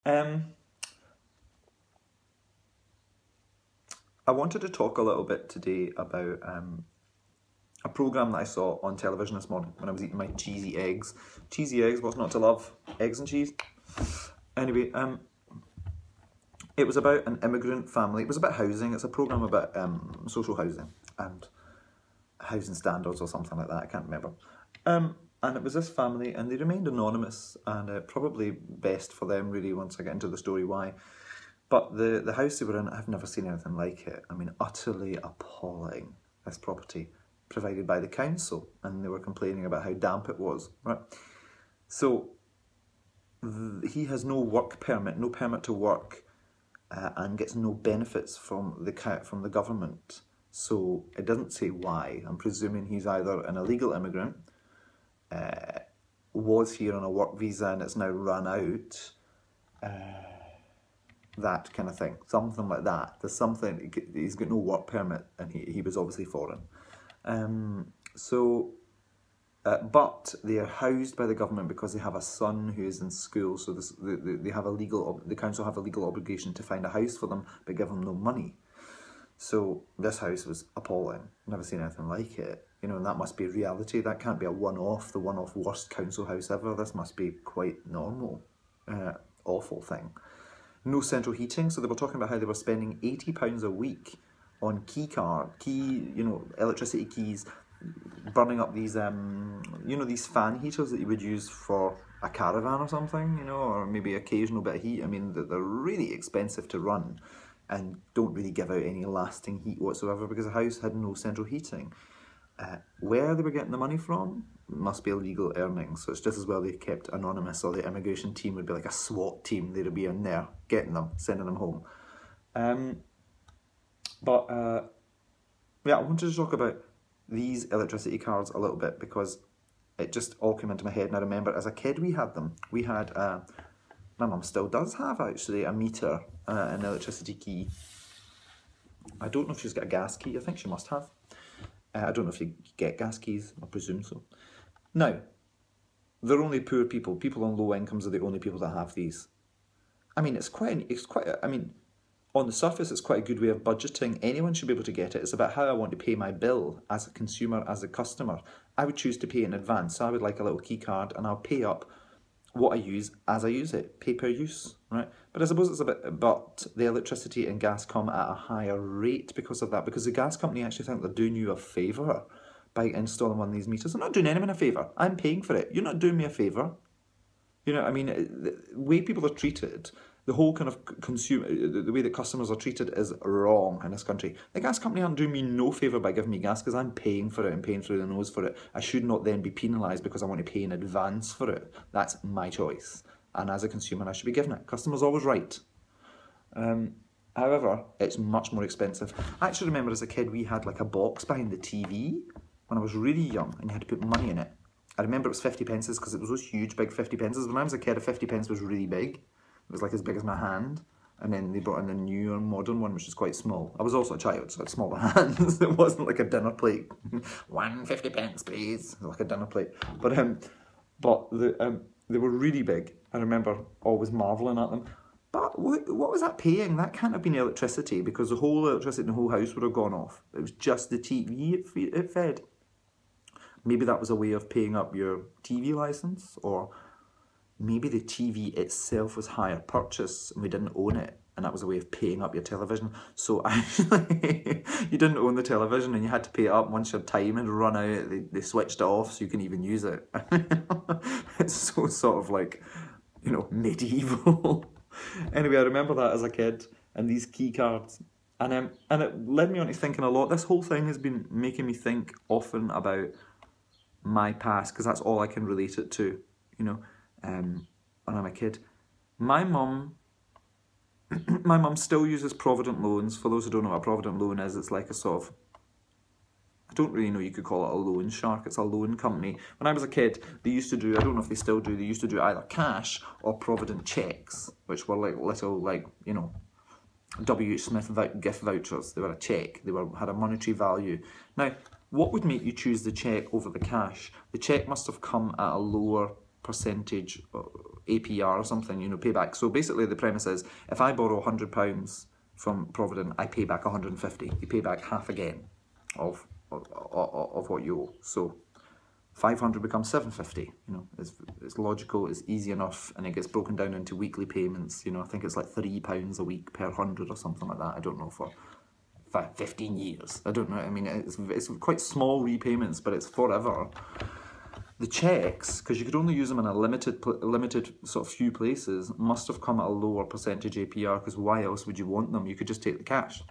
I wanted to talk a little bit today about a programme that I saw on television this morning when I was eating my cheesy eggs. Cheesy eggs, what's not to love? Eggs and cheese. Anyway, it was about an immigrant family. It was about housing. It's a programme about social housing and housing standards or something like that. I can't remember. And it was this family, and they remained anonymous, and probably best for them, really, once I get into the story why. But the house they were in, I've never seen anything like it. I mean, utterly appalling, this property, provided by the council, and they were complaining about how damp it was, right? So, he has no work permit, no permit to work, and gets no benefits from the government. So, it doesn't say why. I'm presuming he's either an illegal immigrant, was here on a work visa and it's now run out, that kind of thing, something like that. There's something, he's got no work permit, and he was obviously foreign. But they are housed by the government because they have a son who is in school, so they have the council have a legal obligation to find a house for them, but give them no money. So this house was appalling. Never seen anything like it. You know, and that must be reality. That can't be the one-off worst council house ever. This must be quite normal. Awful thing. No central heating, so they were talking about how they were spending £80 a week on electricity keys, burning up these, these fan heaters that you would use for a caravan or something, or maybe occasional bit of heat. I mean, they're really expensive to run and don't really give out any lasting heat whatsoever because the house had no central heating. Where they were getting the money from must be illegal earnings, so it's just as well they kept anonymous, or the immigration team would be like a SWAT team. They'd be in there getting them, sending them home. I wanted to talk about these electricity cards a little bit because it just all came into my head, and I remember as a kid we had them. We had, my mum still does have actually, a meter, an electricity key. I don't know if she's got a gas key. I think she must have. I don't know if you get gas keys, I presume so. Now, they're only poor people. People on low incomes are the only people that have these. I mean, on the surface, it's quite a good way of budgeting. Anyone should be able to get it. It's about how I want to pay my bill as a consumer, as a customer. I would choose to pay in advance. So I would like a little key card, and I'll pay up what I use as I use it, pay per use, right? But I suppose it's but the electricity and gas come at a higher rate because of that, because the gas company actually think they're doing you a favour by installing one of these meters. I'm not doing anyone a favour. I'm paying for it. You're not doing me a favour. You know, I mean, the way people are treated, the whole kind of the way that customers are treated is wrong in this country. The gas company aren't doing me no favour by giving me gas because I'm paying for it and paying through the nose for it. I should not then be penalised because I want to pay in advance for it. That's my choice. And as a consumer, I should be given it. Customer's always right. However, it's much more expensive. I actually remember as a kid we had like a box behind the TV when I was really young, and you had to put money in it. I remember it was 50 pences because it was those huge big 50 pences. When I was a kid, a 50 pence was really big. It was like as big as my hand. And then they brought in a newer modern one, which is quite small. I was also a child, so I had smaller hands. It wasn't like a dinner plate. 150 pence, please. Like a dinner plate. But they were really big. I remember always marvelling at them. But what was that paying? That can't have been electricity, because the whole electricity in the whole house would have gone off. It was just the TV it fed. Maybe that was a way of paying up your TV licence, or maybe the TV itself was hire purchase and we didn't own it, and that was a way of paying up your television. So actually, you didn't own the television and you had to pay it up once your time had run out. They switched it off so you can even use it. It's so sort of like, medieval. Anyway, I remember that as a kid, and these key cards. And it led me on to thinking a lot. This whole thing has been making me think often about my past, because that's all I can relate it to, when I'm a kid. My mum still uses Provident loans. For those who don't know what a Provident loan is, it's like a sort of, I don't really know, you could call it a loan shark. It's a loan company. When I was a kid, they used to do, I don't know if they still do, they used to do either cash or Provident checks, which were like little, W.H. Smith gift vouchers. They were a check. They had a monetary value. Now, what would make you choose the check over the cash? The check must have come at a lower percentage APR or something, you know, pay back. So basically the premise is, if I borrow £100 from Provident, I pay back 150. You pay back half again of what you owe. So 500 becomes 750. You know, it's logical, it's easy enough, and it gets broken down into weekly payments. You know, I think it's like £3 a week per 100 or something like that. I don't know, for 15 years. I don't know. I mean, it's quite small repayments, but it's forever. The checks, because you could only use them in a limited sort of few places, must have come at a lower percentage APR, because why else would you want them? You could just take the cash.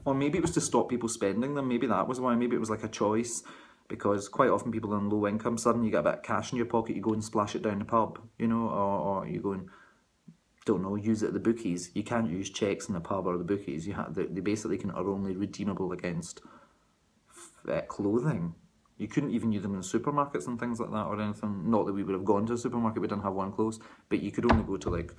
Or maybe it was to stop people spending them. Maybe that was why. Maybe it was like a choice, because quite often people on low income, suddenly you get a bit of cash in your pocket, you go and splash it down the pub, you know, or you go and, don't know, use it at the bookies. You can't use checks in the pub or the bookies. They basically are only redeemable against clothing. You couldn't even use them in supermarkets and things like that or anything. Not that we would have gone to a supermarket, we didn't have one close, but you could only go to, like,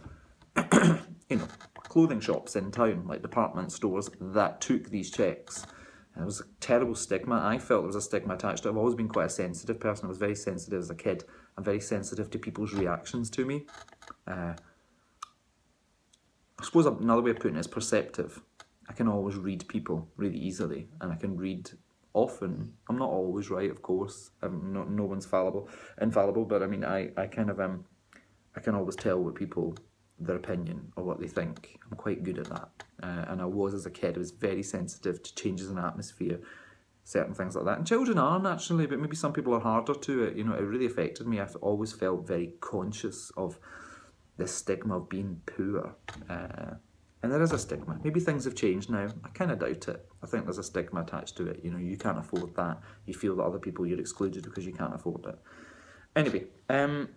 you know, clothing shops in town, like department stores that took these checks. And it was a terrible stigma. I felt there was a stigma attached to it. I've always been quite a sensitive person. I was very sensitive as a kid. I'm very sensitive to people's reactions to me. I suppose another way of putting it is perceptive. I can always read people really easily, and I can read often. I'm not always right, of course. No one's infallible, but I mean, I kind of I can always tell what people, their opinion or what they think. I'm quite good at that, and I was as a kid. I was very sensitive to changes in atmosphere, certain things like that. And children are naturally, but maybe some people are harder to it. You know, it really affected me. I've always felt very conscious of the stigma of being poor, and there is a stigma. Maybe things have changed now. I kind of doubt it. I think there's a stigma attached to it. You know, you can't afford that. You feel that other people, you're excluded because you can't afford it. Anyway, there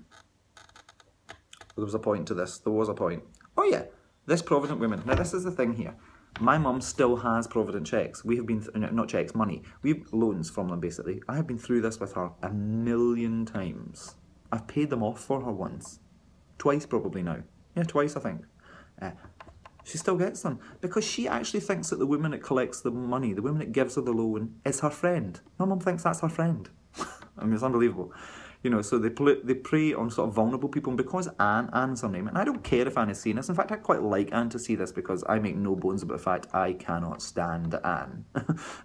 was a point to this. There was a point. Oh yeah, this Provident woman. Now this is the thing here. My mum still has Provident checks. We have been, not checks, money. We have loans from them, basically. I have been through this with her 1,000,000 times. I've paid them off for her once. Twice probably now. Yeah, twice I think. She still gets them because she actually thinks that the woman that collects the money, the woman that gives her the loan, is her friend. My mum thinks that's her friend. I mean, it's unbelievable. You know, so they prey on sort of vulnerable people, and because Anne's her name, and I don't care if Anne is seeing this. In fact, I quite like Anne to see this, because I make no bones about the fact I cannot stand Anne.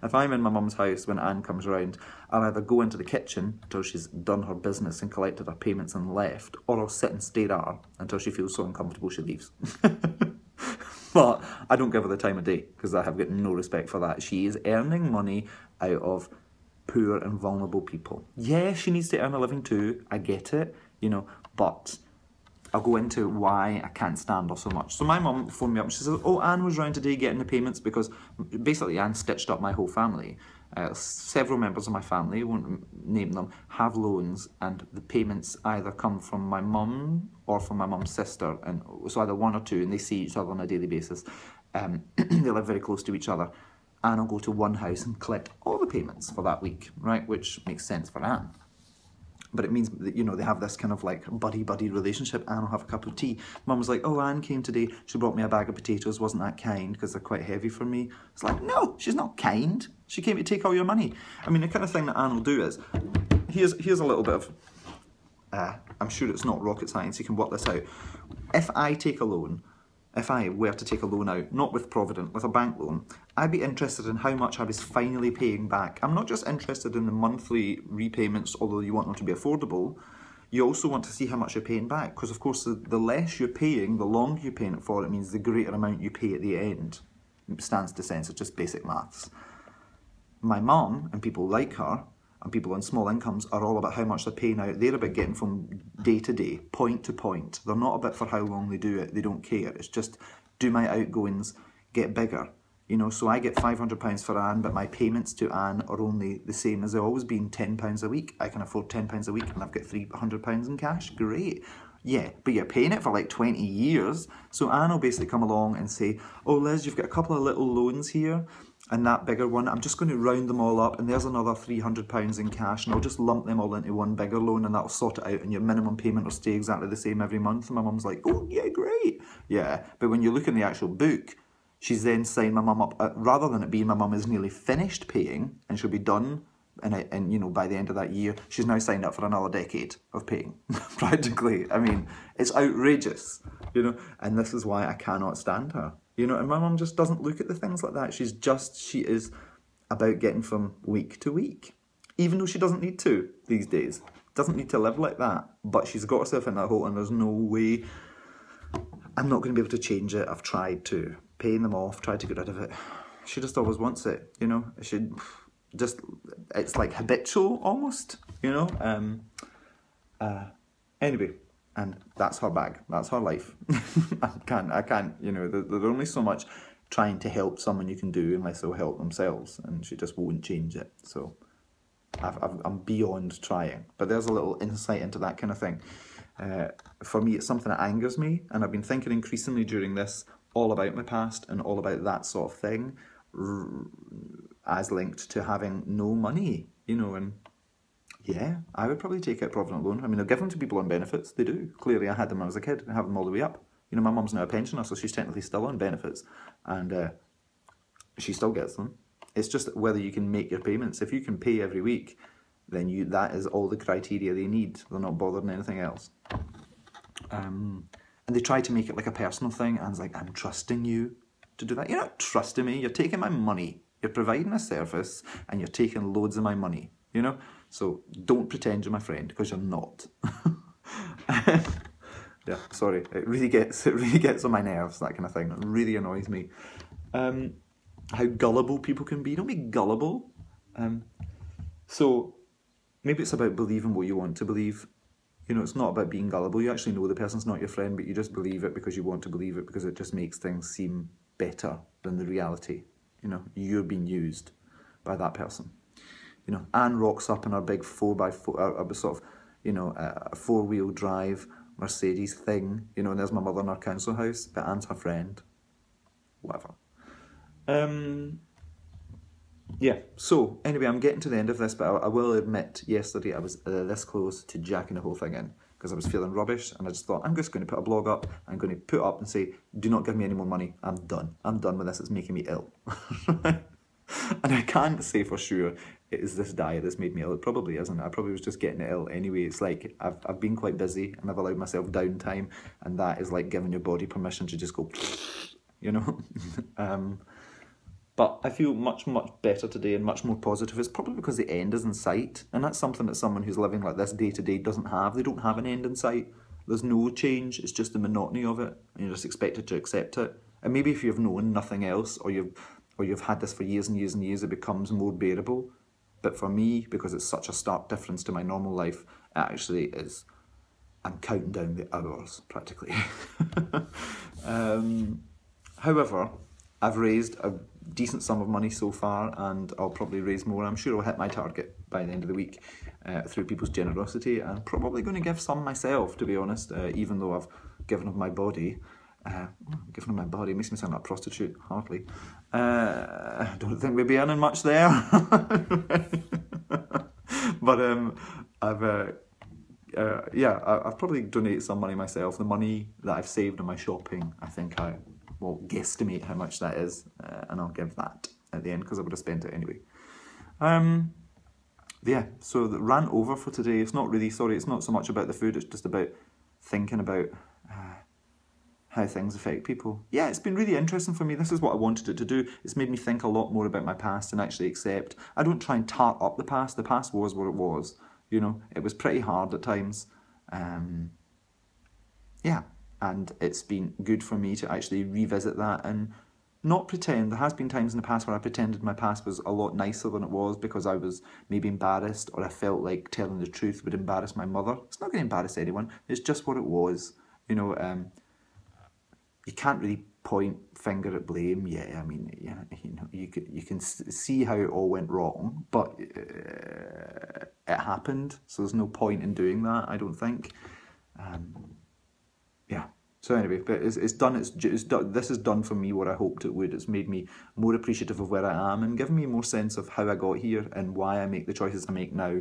If I'm in my mum's house when Anne comes round, I'll either go into the kitchen until she's done her business and collected her payments and left, or I'll sit and stare at her until she feels so uncomfortable she leaves. But I don't give her the time of day, because I have got no respect for that. She is earning money out of poor and vulnerable people. Yeah, she needs to earn a living too, I get it, you know, but I'll go into why I can't stand her so much. So my mum phoned me up and she says, oh, Anne was round today getting the payments, because basically Anne stitched up my whole family. Several members of my family, won't name them, have loans, and the payments either come from my mum or from my mum's sister, and so either one or two, and they see each other on a daily basis. They live very close to each other. Anne will go to one house and collect all the payments for that week, right? Which makes sense for Anne. But it means that, you know, they have this kind of like buddy-buddy relationship. Anne will have a cup of tea. Mum was like, oh, Anne came today. She brought me a bag of potatoes. Wasn't that kind? Because they're quite heavy for me. It's like, no, she's not kind. She came to take all your money. I mean, the kind of thing that Anne will do is, here's a little bit of, I'm sure it's not rocket science. You can work this out. If I take a loan, if I were to take a loan out, not with Provident, with a bank loan, I'd be interested in how much I was finally paying back. I'm not just interested in the monthly repayments, although you want them to be affordable. You also want to see how much you're paying back, because of course the less you're paying, the longer you're paying it for, it means the greater amount you pay at the end. It stands to sense, it's just basic maths. My mum, and people like her, and people on small incomes, are all about how much they're paying out. They're about getting from day to day, point to point. They're not about for how long they do it. They don't care. It's just, do my outgoings get bigger? You know, so I get £500 for Anne, but my payments to Anne are only the same as they've always been, £10 a week. I can afford £10 a week and I've got £300 in cash. Great. Yeah, but you're paying it for like 20 years. So Anne will basically come along and say, oh, Liz, you've got a couple of little loans here, and that bigger one, I'm just going to round them all up, and there's another £300 in cash, and I'll just lump them all into one bigger loan, and that'll sort it out, and your minimum payment will stay exactly the same every month. And my mum's like, oh, yeah, great. Yeah, but when you look in the actual book, she's then signed my mum up, rather than it being my mum is nearly finished paying, and she'll be done and you know, by the end of that year, she's now signed up for another decade of paying, practically. I mean, it's outrageous, you know, and this is why I cannot stand her, you know, and my mum just doesn't look at the things like that. She is about getting from week to week, even though she doesn't need to these days. Doesn't need to live like that, but she's got herself in that hole, and there's no way I'm not going to be able to change it. I've tried to, paying them off, tried to get rid of it. She just always wants it, you know. It's like habitual almost, you know. Anyway, and that's her bag. That's her life. I can't, you know. There's only so much trying to help someone you can do unless they'll help themselves, and she just won't change it. So I'm beyond trying. But there's a little insight into that kind of thing. For me, it's something that angers me, and I've been thinking increasingly during this all about my past and all about that sort of thing, as linked to having no money, you know. And yeah, I would probably take out Provident loan. I mean, they'll give them to people on benefits. They do. Clearly, I had them when I was a kid. I have them all the way up. You know, my mum's now a pensioner, so she's technically still on benefits, and she still gets them. It's just whether you can make your payments. If you can pay every week, then that is all the criteria they need. They're not bothered in anything else. And they try to make it like a personal thing, and it's like, I'm trusting you to do that. You're not trusting me. You're taking my money. You're providing a service, and you're taking loads of my money, you know? So don't pretend you're my friend, because you're not. Yeah, sorry. It really gets on my nerves, that kind of thing. It really annoys me. How gullible people can be. Don't be gullible. So maybe it's about believing what you want to believe. You know, it's not about being gullible. You actually know the person's not your friend, but you just believe it because you want to believe it, because it just makes things seem better than the reality. You know, you're being used by that person. You know, Anne rocks up in her big 4x4, sort of, you know, a 4-wheel drive Mercedes thing. You know, and there's my mother in her council house, but Anne's her friend. Whatever. Yeah, so anyway, I'm getting to the end of this, but I will admit, yesterday I was this close to jacking the whole thing in, because I was feeling rubbish, and I just thought, I'm just going to put a blog up. I'm going to put up and say, do not give me any more money. I'm done. I'm done with this. It's making me ill. And I can't say for sure it is this diet that's made me ill. It probably isn't. I probably was just getting ill anyway. It's like I've been quite busy, and I've allowed myself downtime, and that is like giving your body permission to just go, you know. But I feel much, much better today and much more positive. It's probably because the end is in sight. And that's something that someone who's living like this day to day doesn't have. They don't have an end in sight. There's no change. It's just the monotony of it. And you're just expected to accept it. And maybe if you've known nothing else, or you've had this for years and years and years, it becomes more bearable. But for me, because it's such a stark difference to my normal life, it actually is. I'm counting down the hours, practically. However, I've raised a decent sum of money so far, and I'll probably raise more. I'm sure I'll hit my target by the end of the week through people's generosity. I'm probably going to give some myself, to be honest, even though I've given of my body. Giving of my body makes me sound like a prostitute, hardly. I don't think we'd be earning much there. But I've probably donated some money myself. The money that I've saved on my shopping, I think I will guesstimate how much that is, and I'll give that at the end, because I would have spent it anyway. Yeah, so the rant over for today. It's not so much about the food, it's just about thinking about how things affect people. Yeah, it's been really interesting for me. This is what I wanted it to do. It's made me think a lot more about my past and actually accept. I don't try and tart up the past. The past was what it was. You know, it was pretty hard at times. Yeah. And it's been good for me to actually revisit that and not pretend. There has been times in the past where I pretended my past was a lot nicer than it was, because I was maybe embarrassed, or I felt like telling the truth would embarrass my mother. It's not going to embarrass anyone. It's just what it was. You know, you can't really point finger at blame. Yeah, I mean, you can see how it all went wrong, but it happened. So there's no point in doing that, I don't think. Yeah. So anyway, but it's done. This has done for me what I hoped it would. It's made me more appreciative of where I am, and given me more sense of how I got here and why I make the choices I make now.